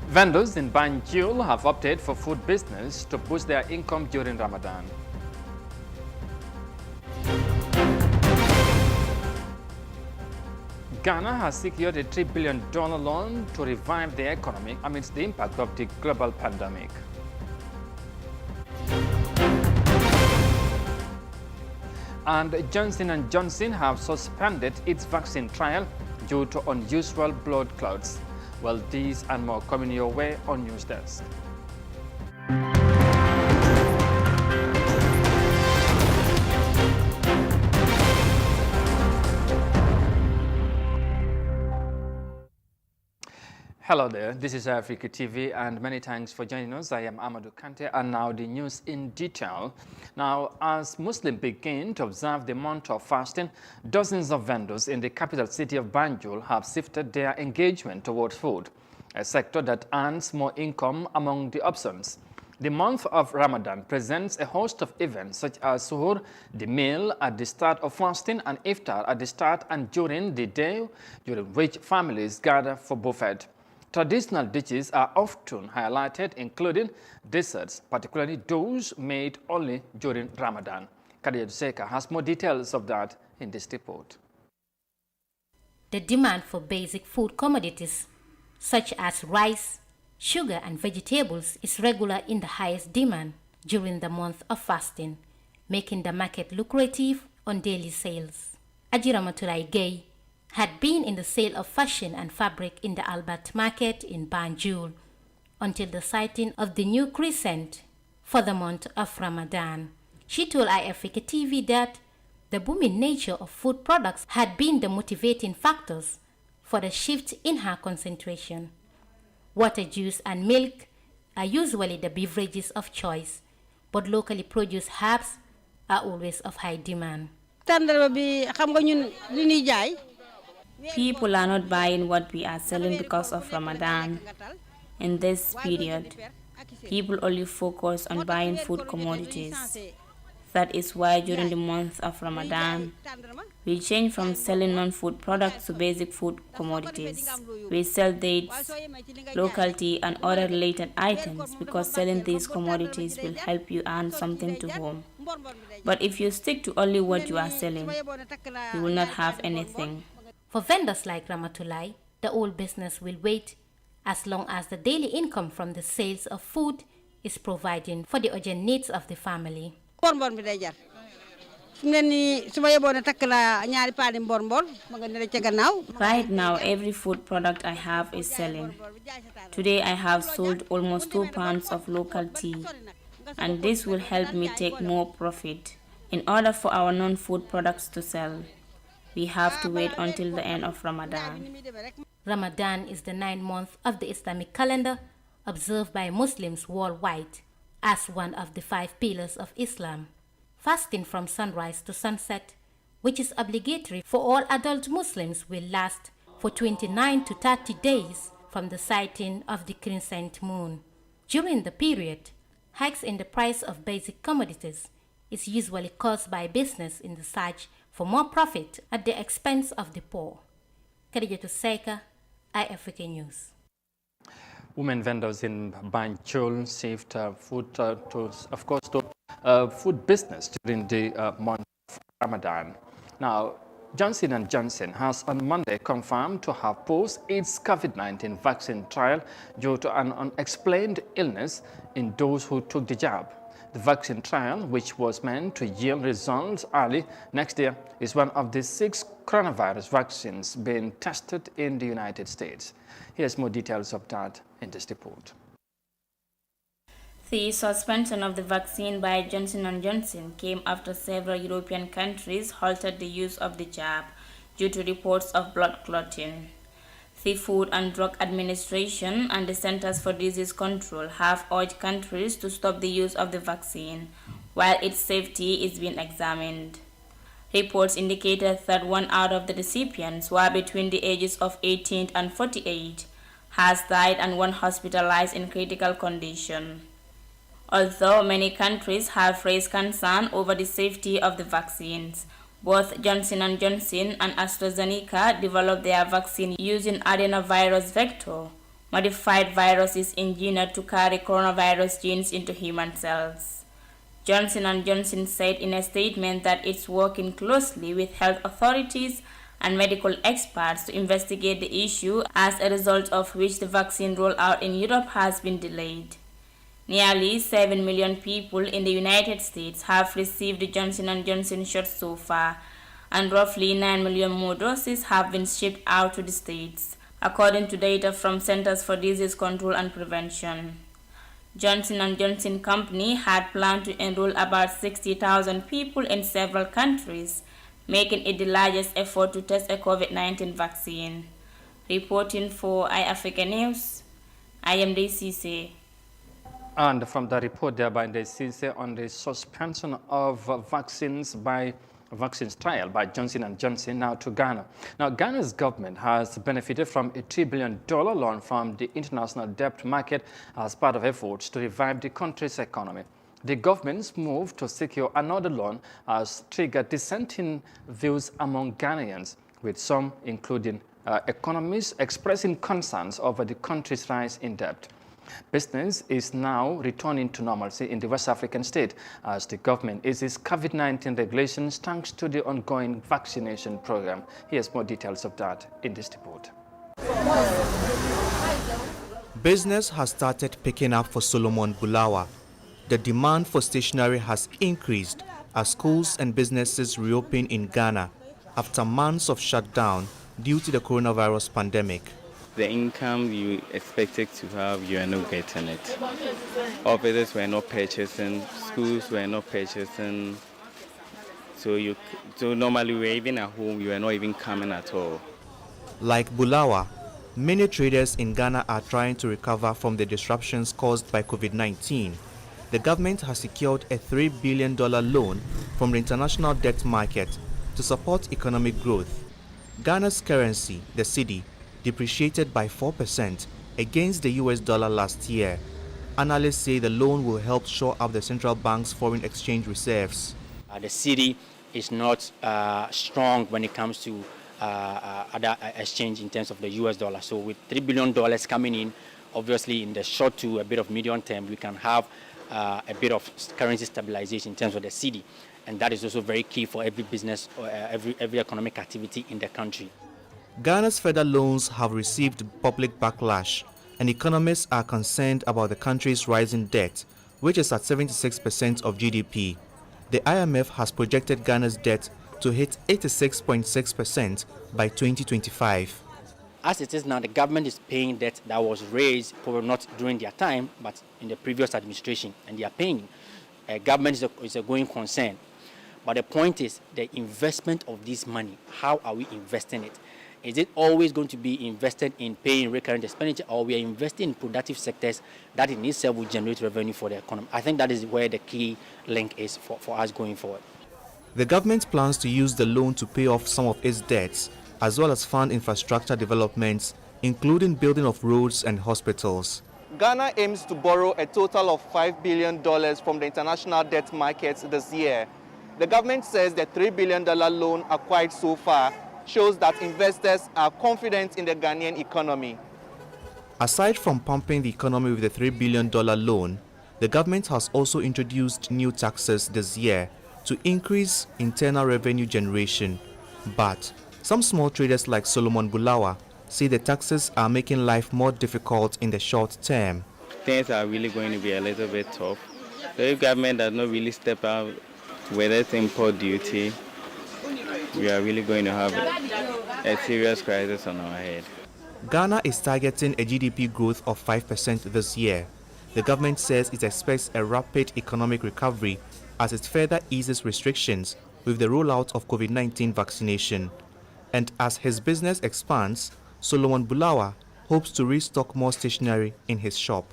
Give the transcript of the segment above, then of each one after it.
Vendors in Banjul have opted for food business to boost their income during Ramadan. Ghana has secured a $3 billion loan to revive the economy amidst the impact of the global pandemic. And Johnson & Johnson have suspended its vaccine trial due to unusual blood clots. Well, these and more coming your way on News Desk. Hello there, this is Africa TV and many thanks for joining us. I am Amadou Kante and now the news in detail. Now, as Muslims begin to observe the month of fasting, dozens of vendors in the capital city of Banjul have shifted their engagement towards food, a sector that earns more income among the options. The month of Ramadan presents a host of events such as suhoor, the meal at the start of fasting, and iftar at the start and during the day, during which families gather for buffet. Traditional dishes are often highlighted, including desserts, particularly those made only during Ramadan. Kadia Duseka has more details of that in this report. The demand for basic food commodities, such as rice, sugar, and vegetables, is regular in the highest demand during the month of fasting, making the market lucrative on daily sales. Ajiramatulai Gay had been in the sale of fashion and fabric in the Albert Market in Banjul until the sighting of the new crescent for the month of Ramadan. She told iAfrica TV that the booming nature of food products had been the motivating factors for the shift in her concentration. Water, juice, and milk are usually the beverages of choice, but locally produced herbs are always of high demand. People are not buying what we are selling because of Ramadan. In this period, people only focus on buying food commodities. That is why during the month of Ramadan, we change from selling non-food products to basic food commodities. We sell dates, local tea, and other related items because selling these commodities will help you earn something to home. But if you stick to only what you are selling, you will not have anything. For vendors like Ramatulai, the old business will wait as long as the daily income from the sales of food is providing for the urgent needs of the family. Right now, every food product I have is selling. Today, I have sold almost 2 pounds of local tea, and this will help me take more profit. In order for our non-food products to sell, we have to wait until the end of Ramadan. Ramadan is the 9th month of the Islamic calendar, observed by Muslims worldwide as one of the 5 pillars of Islam. Fasting from sunrise to sunset, which is obligatory for all adult Muslims, will last for 29 to 30 days from the sighting of the crescent moon. During the period, hikes in the price of basic commodities is usually caused by business in the search for more profit at the expense of the poor. Khadija Seka, iAfrica News. Women vendors in Banjul shift food food business during the month of Ramadan. Now, Johnson & Johnson has on Monday confirmed to have paused its COVID-19 vaccine trial due to an unexplained illness in those who took the jab. The vaccine trial, which was meant to yield results early next year, is one of the 6 coronavirus vaccines being tested in the United States. Here's more details of that in this report. The suspension of the vaccine by Johnson & Johnson came after several European countries halted the use of the jab due to reports of blood clotting. The Food and Drug Administration and the Centers for Disease Control have urged countries to stop the use of the vaccine while its safety is being examined. Reports indicated that 1 out of the recipients were between the ages of 18 and 48, has died and 1 hospitalized in critical condition. Although many countries have raised concern over the safety of the vaccines, both Johnson & Johnson and AstraZeneca developed their vaccine using adenovirus vector, modified virus is engineered to carry coronavirus genes into human cells. Johnson & Johnson said in a statement that it's working closely with health authorities and medical experts to investigate the issue, as a result of which the vaccine rollout in Europe has been delayed. Nearly 7 million people in the United States have received the Johnson & Johnson shot so far, and roughly 9 million more doses have been shipped out to the states, according to data from Centers for Disease Control and Prevention. Johnson & Johnson Company had planned to enroll about 60,000 people in several countries, making it the largest effort to test a COVID-19 vaccine. Reporting for iAfrica News, I am DCC. And from the report there by the CC on the suspension of vaccines trial by Johnson & Johnson now to Ghana. Now, Ghana's government has benefited from a $3 billion loan from the international debt market as part of efforts to revive the country's economy. The government's move to secure another loan has triggered dissenting views among Ghanaians, with some, including economists, expressing concerns over the country's rise in debt. Business is now returning to normalcy in the West African state as the government eases COVID-19 regulations thanks to the ongoing vaccination program. Here's more details of that in this report. Business has started picking up for Solomon Bulawa. The demand for stationery has increased as schools and businesses reopen in Ghana after months of shutdown due to the coronavirus pandemic. The income you expected to have, you are not getting it. Offices were not purchasing, schools were not purchasing. So normally we were even at home, you are not even coming at all. Like Bulawa, many traders in Ghana are trying to recover from the disruptions caused by COVID-19. The government has secured a $3 billion loan from the international debt market to support economic growth. Ghana's currency, the cedi, depreciated by 4% against the US dollar last year. Analysts say the loan will help shore up the central bank's foreign exchange reserves. The cedi is not strong when it comes to other exchange in terms of the US dollar. So with $3 billion coming in, obviously in the short to a bit of medium term, we can have a bit of currency stabilization in terms of the cedi. And that is also very key for every business or every economic activity in the country. Ghana's federal loans have received public backlash, and economists are concerned about the country's rising debt, which is at 76% of GDP. The IMF has projected Ghana's debt to hit 86.6% by 2025. As it is now, the government is paying debt that was raised, probably not during their time, but in the previous administration, and they are paying. Government is a going concern. But the point is the investment of this money. How are we investing it? Is it always going to be invested in paying recurrent expenditure, or we are investing in productive sectors that in itself will generate revenue for the economy? I think that is where the key link is for us going forward. The government plans to use the loan to pay off some of its debts, as well as fund infrastructure developments, including building of roads and hospitals. Ghana aims to borrow a total of $5 billion from the international debt markets this year. The government says the $3 billion loan acquired so far shows that investors are confident in the Ghanaian economy. Aside from pumping the economy with the $3 billion loan, the government has also introduced new taxes this year to increase internal revenue generation. But some small traders like Solomon Bulawa say the taxes are making life more difficult in the short term. Things are really going to be a little bit tough. The government does not really step out with its import duty. We are really going to have a serious crisis on our head. Ghana is targeting a GDP growth of 5% this year. The government says it expects a rapid economic recovery as it further eases restrictions with the rollout of COVID-19 vaccination. And as his business expands, Solomon Bulawa hopes to restock more stationery in his shop.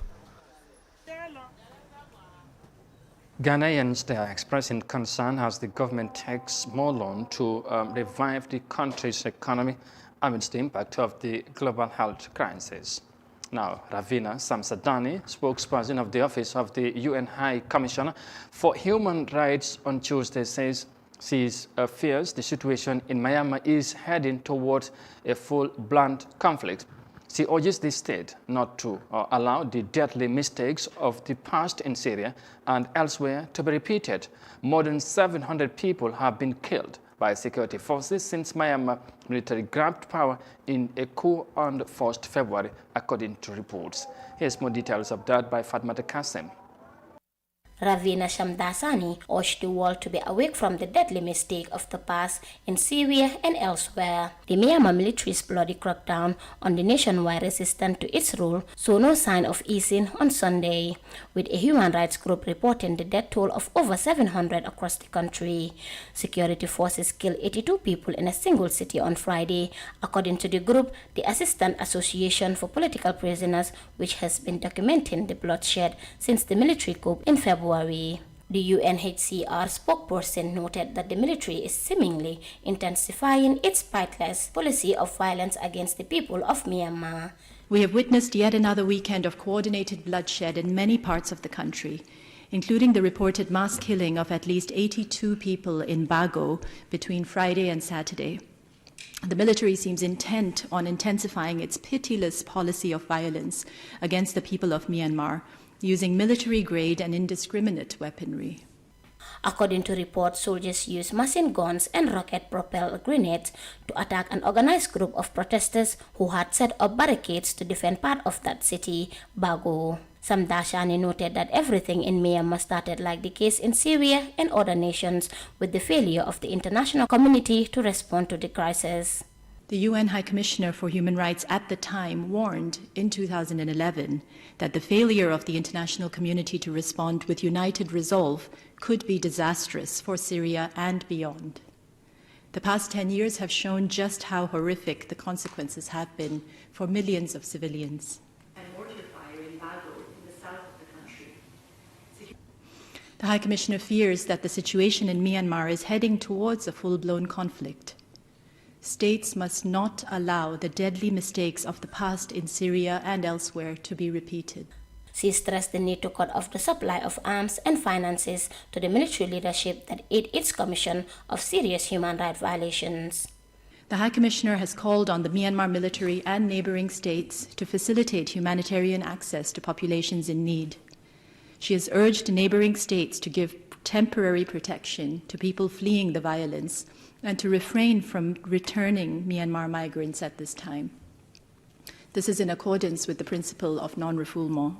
Ghanaians are expressing concern as the government takes more loan to revive the country's economy amidst the impact of the global health crisis. Now, Ravina Samsadani, spokesperson of the Office of the UN High Commissioner for Human Rights on Tuesday, says she fears the situation in Myanmar is heading towards a full-blown conflict. She urges the state not to allow the deadly mistakes of the past in Syria and elsewhere to be repeated. More than 700 people have been killed by security forces since Myanmar military grabbed power in a coup on 1st February, according to reports. Here's more details of that by Fatmata Kasim. Ravina Shamdasani urged the world to be awake from the deadly mistake of the past in Syria and elsewhere. The Myanmar military's bloody crackdown on the nationwide resistance to its rule saw no sign of easing on Sunday, with a human rights group reporting the death toll of over 700 across the country. Security forces killed 82 people in a single city on Friday, according to the group, the Assistant Association for Political Prisoners, which has been documenting the bloodshed since the military coup in February. The UNHCR spokesperson noted that the military is seemingly intensifying its spiteless policy of violence against the people of Myanmar. We have witnessed yet another weekend of coordinated bloodshed in many parts of the country, including the reported mass killing of at least 82 people in Bago between Friday and Saturday. The military seems intent on intensifying its pitiless policy of violence against the people of Myanmar, using military-grade and indiscriminate weaponry. According to reports, soldiers used machine guns and rocket-propelled grenades to attack an organized group of protesters who had set up barricades to defend part of that city, Bago. Samdashani noted that everything in Myanmar started like the case in Syria and other nations, with the failure of the international community to respond to the crisis. The UN High Commissioner for Human Rights at the time warned in 2011 that the failure of the international community to respond with united resolve could be disastrous for Syria and beyond. The past 10 years have shown just how horrific the consequences have been for millions of civilians. And mortar fire in Bago, in the south of the country. The High Commissioner fears that the situation in Myanmar is heading towards a full-blown conflict. States must not allow the deadly mistakes of the past in Syria and elsewhere to be repeated. She stressed the need to cut off the supply of arms and finances to the military leadership that aid its commission of serious human rights violations. The High Commissioner has called on the Myanmar military and neighboring states to facilitate humanitarian access to populations in need. She has urged neighboring states to give temporary protection to people fleeing the violence and to refrain from returning Myanmar migrants at this time. This is in accordance with the principle of non-refoulement.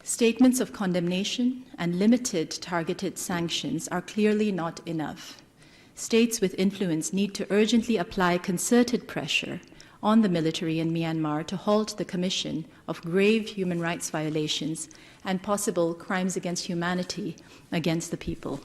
Statements of condemnation and limited targeted sanctions are clearly not enough. States with influence need to urgently apply concerted pressure on the military in Myanmar to halt the commission of grave human rights violations and possible crimes against humanity against the people.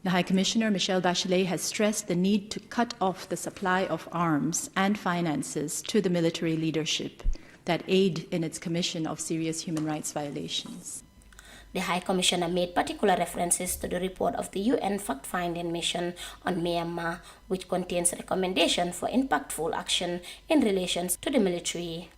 The High Commissioner, Michelle Bachelet, has stressed the need to cut off the supply of arms and finances to the military leadership that aid in its commission of serious human rights violations. The High Commissioner made particular references to the report of the UN fact-finding mission on Myanmar, which contains recommendations for impactful action in relation to the military.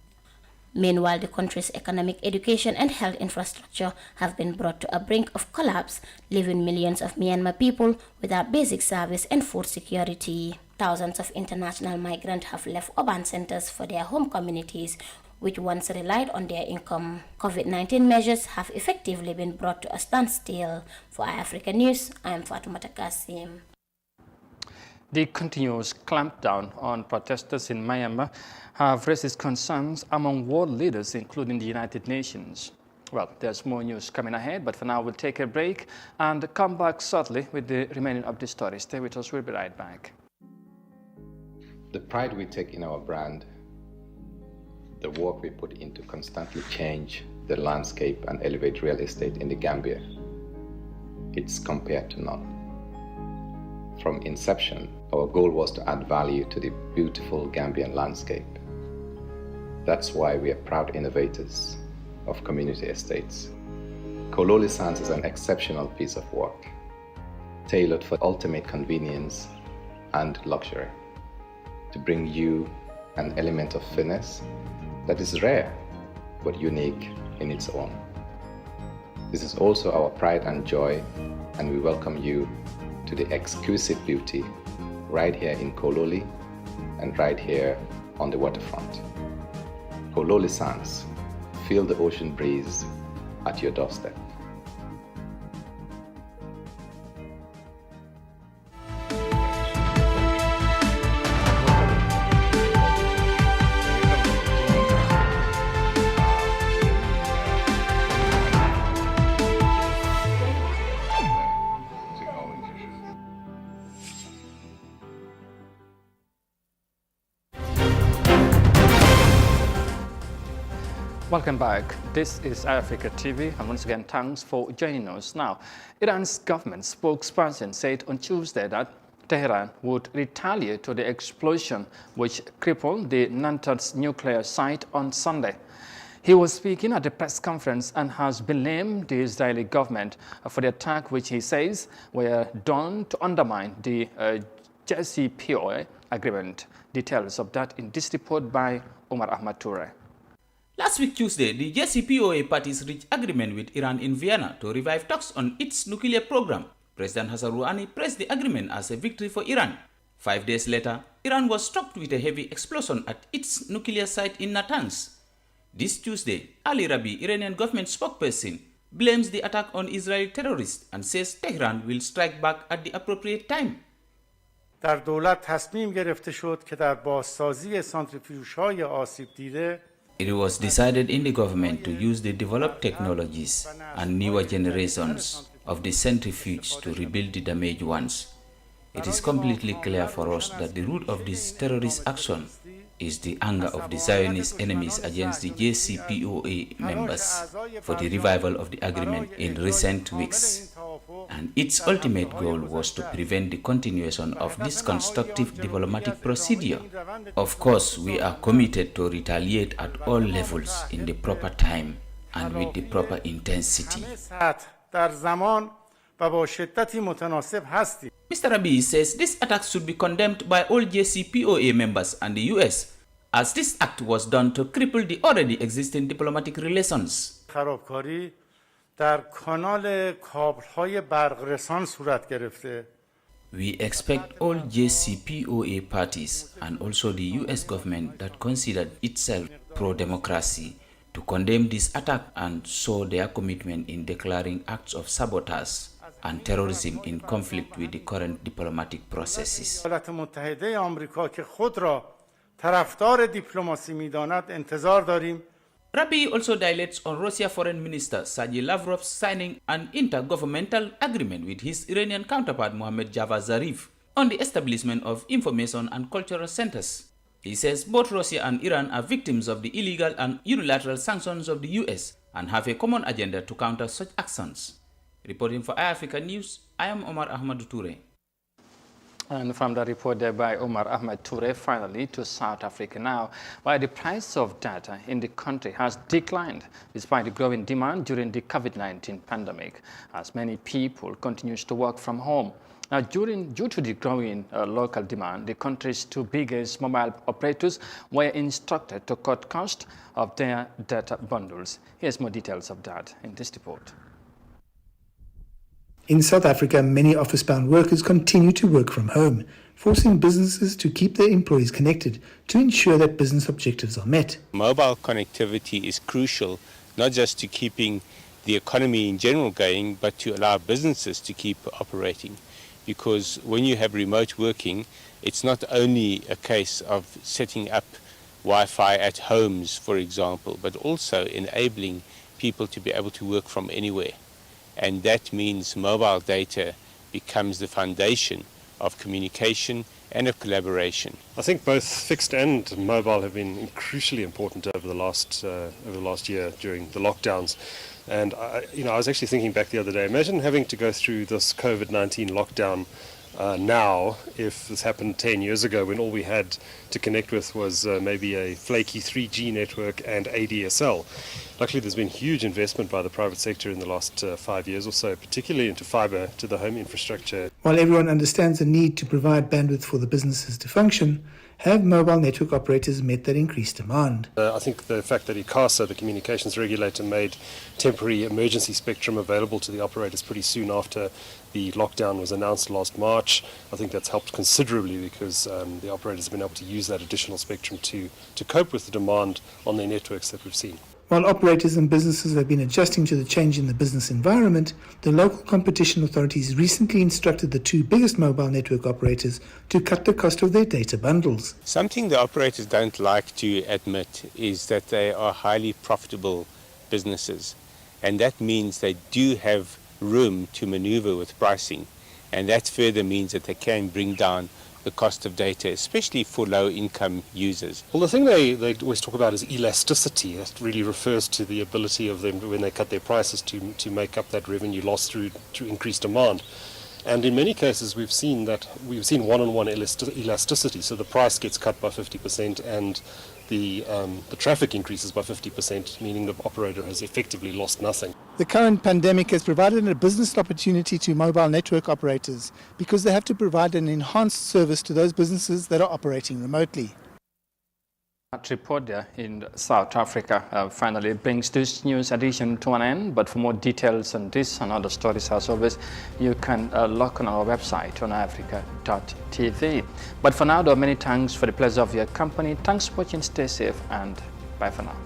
Meanwhile, the country's economic, education, and health infrastructure have been brought to a brink of collapse, leaving millions of Myanmar people without basic service and food security. Thousands of international migrants have left urban centers for their home communities, which once relied on their income. COVID-19 measures have effectively been brought to a standstill. For iAfrica News, I am Fatmata Kasim. The continuous clampdown on protesters in Myanmar have raised concerns among world leaders, including the United Nations. Well, there's more news coming ahead, but for now we'll take a break and come back shortly with the remaining of the story. Stay with us, we'll be right back. The pride we take in our brand, the work we put into constantly change the landscape and elevate real estate in the Gambia, it's compared to none. From inception, our goal was to add value to the beautiful Gambian landscape. That's why we are proud innovators of community estates. Kololi Sands is an exceptional piece of work, tailored for ultimate convenience and luxury, to bring you an element of finesse that is rare but unique in its own. This is also our pride and joy, and we welcome you to the exquisite beauty right here in Kololi and right here on the waterfront. Hololi Sands, feel the ocean breeze at your doorstep. Welcome back. This is Africa TV, and once again, thanks for joining us. Now, Iran's government spokesperson said on Tuesday that Tehran would retaliate to the explosion which crippled the Natanz nuclear site on Sunday. He was speaking at a press conference and has blamed the Israeli government for the attack which he says were done to undermine the JCPOA agreement. Details of that in this report by Omar Ahmad Toure. Last week Tuesday, the JCPOA parties reached agreement with Iran in Vienna to revive talks on its nuclear program. President Hassan Rouhani praised the agreement as a victory for Iran. 5 days later, Iran was struck with a heavy explosion at its nuclear site in Natanz. This Tuesday, Ali Rabi, Iranian government spokesperson, blames the attack on Israeli terrorists and says Tehran will strike back at the appropriate time. در دولت تصمیم گرفته شد که در بازسازی سانتریفیوژهای آسیب دیده It was decided in the government to use the developed technologies and newer generations of the centrifuge to rebuild the damaged ones. It is completely clear for us that the root of this terrorist action is the anger of the Zionist enemies against the JCPOA members for the revival of the agreement in recent weeks. And its ultimate goal was to prevent the continuation of this constructive diplomatic procedure. Of course, we are committed to retaliate at all levels in the proper time and with the proper intensity. Mr. Rabi says this attack should be condemned by all JCPOA members and the US, as this act was done to cripple the already existing diplomatic relations. We expect all JCPOA parties and also the US government that considered itself pro-democracy to condemn this attack and show their commitment in declaring acts of sabotage and terrorism in conflict with the current diplomatic processes. Rabi also dilates on Russia Foreign Minister Sergei Lavrov's signing an intergovernmental agreement with his Iranian counterpart Mohammad Javad Zarif on the establishment of information and cultural centers. He says both Russia and Iran are victims of the illegal and unilateral sanctions of the US and have a common agenda to counter such actions. Reporting for iAfrica News, I am Omar Ahmad Toure. And from the report there by Omar Ahmed Toure, finally to South Africa now, where the price of data in the country has declined despite the growing demand during the COVID-19 pandemic, as many people continue to work from home. Now, due to the growing local demand, the country's two biggest mobile operators were instructed to cut cost of their data bundles. Here's more details of that in this report. In South Africa, many office-bound workers continue to work from home, forcing businesses to keep their employees connected to ensure that business objectives are met. Mobile connectivity is crucial, not just to keeping the economy in general going, but to allow businesses to keep operating. Because when you have remote working, it's not only a case of setting up Wi-Fi at homes, for example, but also enabling people to be able to work from anywhere. And that means mobile data becomes the foundation of communication and of collaboration. I think both fixed and mobile have been crucially important over the last year during the lockdowns. And I was actually thinking back the other day, imagine having to go through this COVID-19 lockdown now, if this happened 10 years ago when all we had to connect with was maybe a flaky 3G network and ADSL. Luckily, there's been huge investment by the private sector in the last 5 years or so, particularly into fiber to the home infrastructure. While everyone understands the need to provide bandwidth for the businesses to function, have mobile network operators met that increased demand? I think the fact that ICASA, the communications regulator, made temporary emergency spectrum available to the operators pretty soon after the lockdown was announced last March, I think that's helped considerably because the operators have been able to use that additional spectrum to cope with the demand on their networks that we've seen. While operators and businesses have been adjusting to the change in the business environment, the local competition authorities recently instructed the two biggest mobile network operators to cut the cost of their data bundles. Something the operators don't like to admit is that they are highly profitable businesses, and that means they do have room to maneuver with pricing, and that further means that they can bring down the cost of data, especially for low-income users. Well, the thing they always talk about is elasticity. That really refers to the ability of them, when they cut their prices, to make up that revenue loss through increased demand. And in many cases, we've seen one-on-one elasticity. So the price gets cut by 50%, and the traffic increases by 50%, meaning the operator has effectively lost nothing. The current pandemic has provided a business opportunity to mobile network operators because they have to provide an enhanced service to those businesses that are operating remotely. That report there in South Africa finally brings this news edition to an end. But for more details on this and other stories, as always, you can log on our website on africa.tv. But for now, though, many thanks for the pleasure of your company. Thanks for watching. Stay safe and bye for now.